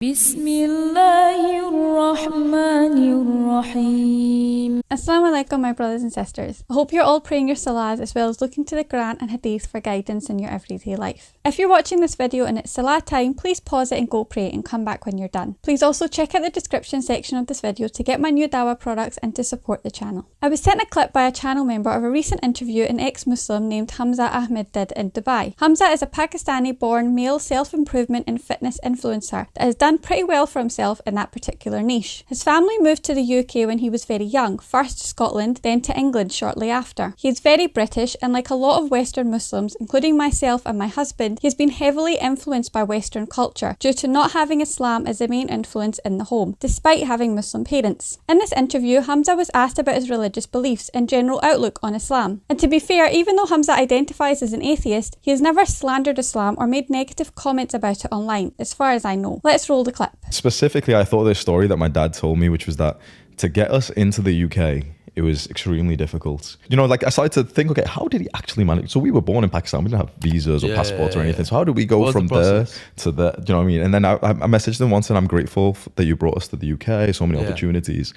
Bismillahirrahmanirrahim. Assalamu alaikum, my brothers and sisters. I hope you're all praying your salahs as well as looking to the Quran and Hadith for guidance in your everyday life. If you're watching this video and it's salah time, please pause it and go pray and come back when you're done. Please also check out the description section of this video to get my new dawah products and to support the channel. I was sent a clip by a channel member of a recent interview an ex-Muslim named Hamza Ahmed did in Dubai. Hamza is a Pakistani-born male self-improvement and fitness influencer that has done pretty well for himself in that particular niche. His family moved to the UK when he was very young, first to Scotland, then to England shortly after. He is very British, and like a lot of Western Muslims, including myself and my husband, he has been heavily influenced by Western culture due to not having Islam as the main influence in the home, despite having Muslim parents. In this interview, Hamza was asked about his religious beliefs and general outlook on Islam. And to be fair, even though Hamza identifies as an atheist, he has never slandered Islam or made negative comments about it online, as far as I know. Let's roll the clip. Specifically, I thought this story that my dad told me, which was that to get us into the UK, it was extremely difficult. You know, like I started to think, okay, how did he actually manage? So we were born in Pakistan, we didn't have visas or passports or anything. So how did we go from there to there? Do you know what I mean? And then I messaged him once and I'm grateful that you brought us to the UK, so many opportunities.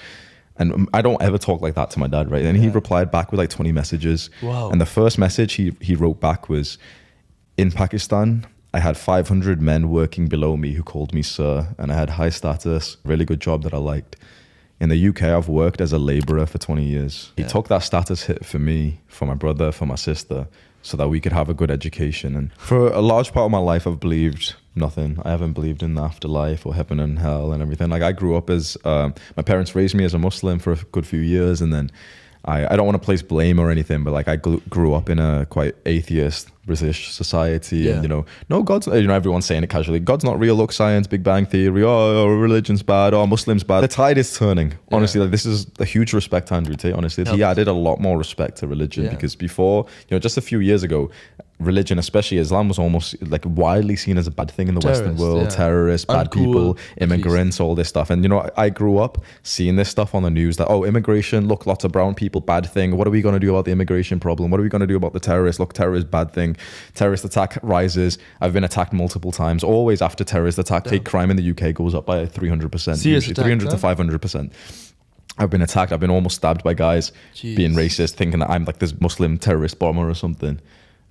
And I don't ever talk like that to my dad, right? And he replied back with like 20 messages. Wow. And the first message he wrote back was, in Pakistan, I had 500 men working below me who called me sir, and I had high status, really good job that I liked. In the UK, I've worked as a labourer for 20 years. He took that status hit for me, for my brother, for my sister, so that we could have a good education. And for a large part of my life, I've believed nothing. I haven't believed in the afterlife or heaven and hell and everything. Like I grew up as, my parents raised me as a Muslim for a good few years, and then I don't want to place blame or anything, but like I grew up in a quite atheist British society, and you know, no, God's, you know, everyone's saying it casually, God's not real, look, science, Big Bang Theory, oh, religion's bad, oh, Muslim's bad. The tide is turning. Honestly, like this is a huge respect to Andrew Tate, honestly. He added a lot more respect to religion because before, you know, just a few years ago, religion, especially Islam, was almost like widely seen as a bad thing in the Western world. Terrorists, bad people, immigrants, all this stuff. And you know, I grew up seeing this stuff on the news that, oh, immigration, look, lots of brown people, bad thing. What are we going to do about the immigration problem? What are we going to do about the terrorists? Look, terrorist, bad thing. Terrorist attack rises. I've been attacked multiple times. Always after terrorist attack, hate crime in the UK goes up by 300%, usually 300 to 500%. I've been attacked. I've been almost stabbed by guys being racist, thinking that I'm like this Muslim terrorist bomber or something.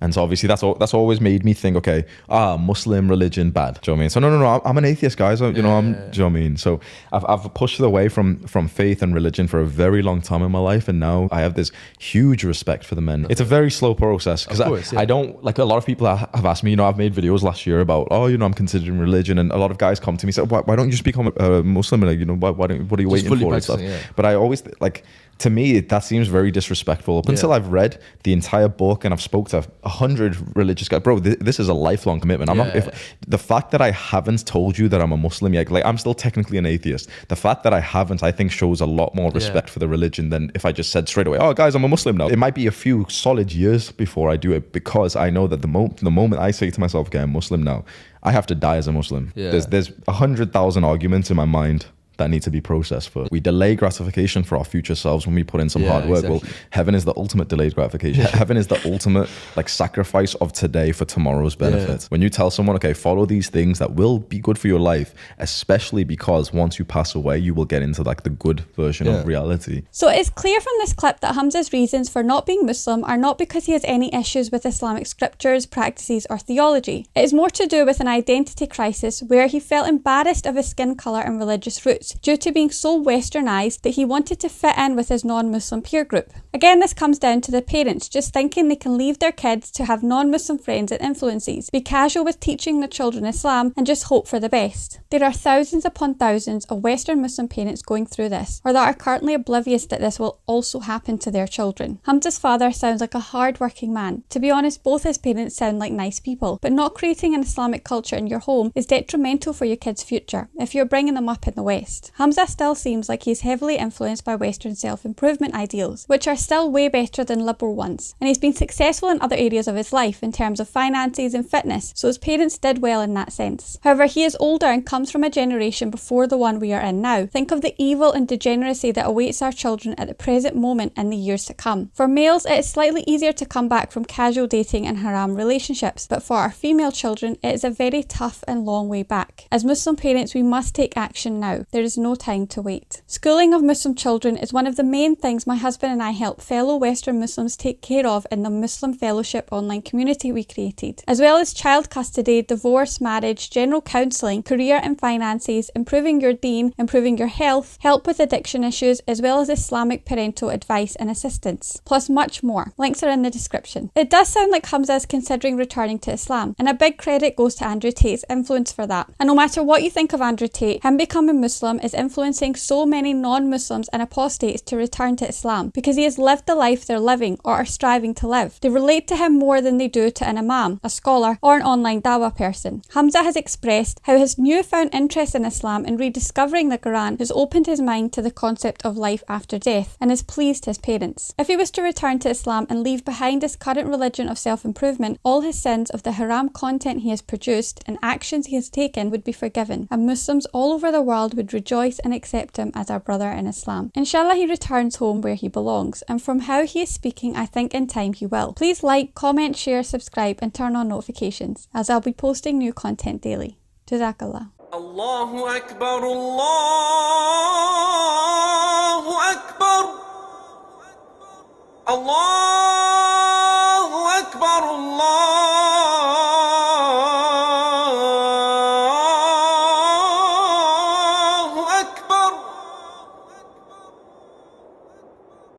And so obviously that's always made me think, okay, Muslim religion bad. Do you know what I mean? So no, I'm an atheist, guys. You know, do you know what I mean? So I've pushed away from faith and religion for a very long time in my life, and now I have this huge respect for the men. It's a very slow process because I don't, like a lot of people have asked me, you know, I've made videos last year about, oh, you know, I'm considering religion, and a lot of guys come to me and say, why don't you just become a Muslim? And like, you know, what are you waiting for and stuff? But I always like, to me, that seems very disrespectful. Up until I've read the entire book and I've spoke to 100 religious guys, bro, this is a lifelong commitment. I'm not, if the fact that I haven't told you that I'm a Muslim yet, like I'm still technically an atheist. The fact that I haven't, I think, shows a lot more respect for the religion than if I just said straight away, oh, guys, I'm a Muslim now. It might be a few solid years before I do it, because I know that the moment I say to myself, okay, I'm Muslim now, I have to die as a Muslim. There's 100,000 arguments in my mind that need to be processed first. We delay gratification for our future selves when we put in some hard work. Well, heaven is the ultimate delayed gratification. Heaven is the ultimate like sacrifice of today for tomorrow's benefit. When you tell someone, okay, follow these things that will be good for your life, especially because once you pass away, you will get into like the good version of reality. So it's clear from this clip that Hamza's reasons for not being Muslim are not because he has any issues with Islamic scriptures, practices or theology. It is more to do with an identity crisis where he felt embarrassed of his skin colour and religious roots, due to being so westernized that he wanted to fit in with his non-Muslim peer group. Again, this comes down to the parents just thinking they can leave their kids to have non-Muslim friends and influences, be casual with teaching their children Islam and just hope for the best. There are thousands upon thousands of Western Muslim parents going through this, or that are currently oblivious that this will also happen to their children. Hamza's father sounds like a hard-working man. To be honest, both his parents sound like nice people, but not creating an Islamic culture in your home is detrimental for your kids' future if you're bringing them up in the West. West. Hamza still seems like he's heavily influenced by Western self-improvement ideals, which are still way better than liberal ones, and he's been successful in other areas of his life in terms of finances and fitness, so his parents did well in that sense. However, he is older and comes from a generation before the one we are in now. Think of the evil and degeneracy that awaits our children at the present moment and the years to come. For males, it is slightly easier to come back from casual dating and haram relationships, but for our female children, it is a very tough and long way back. As Muslim parents, we must take action now. There is no time to wait. Schooling of Muslim children is one of the main things my husband and I help fellow Western Muslims take care of in the Muslim Fellowship online community we created, as well as child custody, divorce, marriage, general counselling, career and finances, improving your deen, improving your health, help with addiction issues, as well as Islamic parental advice and assistance, plus much more. Links are in the description. It does sound like Hamza is considering returning to Islam, and a big credit goes to Andrew Tate's influence for that. And no matter what you think of Andrew Tate, him becoming Muslim is influencing so many non-Muslims and apostates to return to Islam, because he has lived the life they're living or are striving to live. They relate to him more than they do to an imam, a scholar, or an online dawah person. Hamza has expressed how his newfound interest in Islam and rediscovering the Qur'an has opened his mind to the concept of life after death and has pleased his parents. If he was to return to Islam and leave behind his current religion of self-improvement, all his sins of the haram content he has produced and actions he has taken would be forgiven, and Muslims all over the world would rejoice and accept him as our brother in Islam. Inshallah, he returns home where he belongs, and from how he is speaking, I think in time he will. Please like, comment, share, subscribe and turn on notifications, as I'll be posting new content daily. Jazakallah. Allahu Akbar, Allah.